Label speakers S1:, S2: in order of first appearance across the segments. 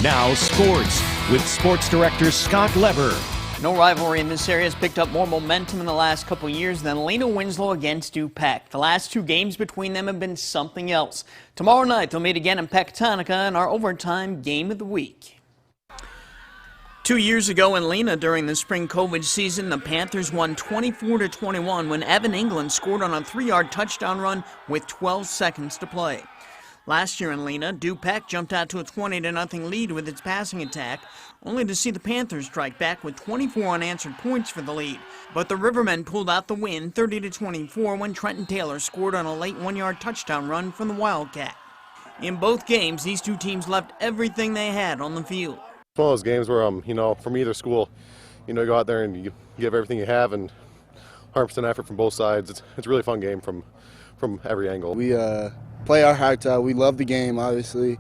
S1: Now sports with sports director Scott Leber.
S2: No rivalry in this area has picked up more momentum in the last couple years than Lena-Winslow against Du-Pec. The last two games between them have been something else. Tomorrow night they'll meet again in Pecatonica in our overtime game of the week. 2 years ago in Lena during the spring COVID season, the Panthers won 24-21 when Evan England scored on a 3-yard touchdown run with 12 seconds to play. Last year in Lena, Du-Pec jumped out to a 20-0 lead with its passing attack, only to see the Panthers strike back with 24 unanswered points for the lead. But the Rivermen pulled out the win 30-24 when Trenton Taylor scored on a late 1-yard touchdown run from the Wildcat. In both games, these two teams left everything they had on the field.
S3: It's one of those games where, from either school, you go out there and you give everything you have and 100% effort from both sides. It's a really fun game from every angle.
S4: We play our hearts out. We love the game, obviously.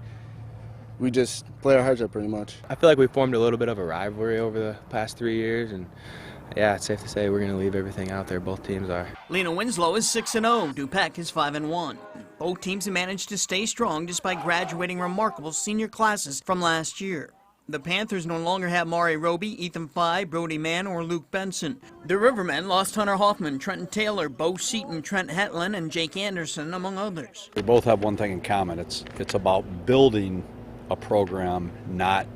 S4: We just play our hearts out pretty much.
S5: I feel like we formed a little bit of a rivalry over the past 3 years, and yeah, it's safe to say we're going to leave everything out there. Both teams are.
S2: Lena-Winslow is 6-0. Du-Pec is 5-1. Both teams have managed to stay strong despite graduating remarkable senior classes from last year. The Panthers no longer have Mari Roby, Ethan Fye, Brody Mann, or Luke Benson. The Rivermen lost Hunter Hoffman, Trenton Taylor, Bo Seaton, Trent Hetland, and Jake Anderson, among others.
S6: We both have one thing in common. It's about building a program, not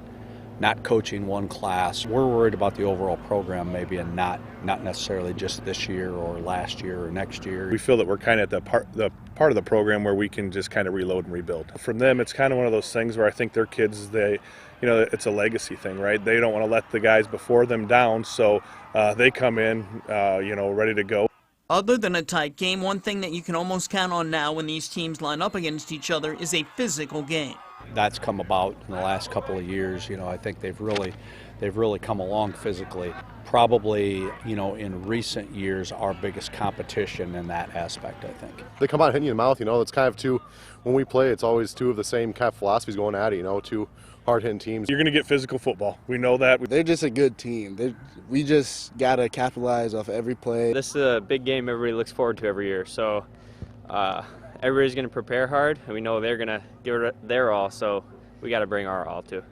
S6: coaching one class. We're worried about the overall program maybe, and not necessarily just this year or last year or next year.
S7: We feel that we're kind of at the part of the program where we can just kind of reload and rebuild. From them, it's kind of one of those things where I think their kids, it's a legacy thing, right? They don't want to let the guys before them down, so they come in, ready to go.
S2: Other than a tight game, one thing that you can almost count on now when these teams line up against each other is a physical game.
S6: That's come about in the last couple of years. I think they've really come along physically. Probably, in recent years, our biggest competition in that aspect, I think.
S3: They come out hitting you in the mouth, it's kind of two, when we play, it's always two of the same kind of philosophies going at it, two hard-hitting teams.
S7: You're going to get physical football. We know that.
S4: They're just a good team. We just got to capitalize off every play.
S5: This is a big game everybody looks forward to every year, so everybody's going to prepare hard, and we know they're going to give it their all, so we got to bring our all too.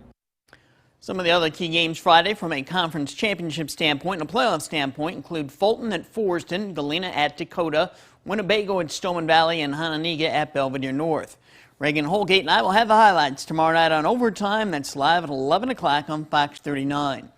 S2: Some of the other key games Friday from a conference championship standpoint and a playoff standpoint include Fulton at Forston, Galena at Dakota, Winnebago at Stoneman Valley, and Hononegah at Belvedere North. Reagan Holgate and I will have the highlights tomorrow night on Overtime. That's live at 11 o'clock on Fox 39.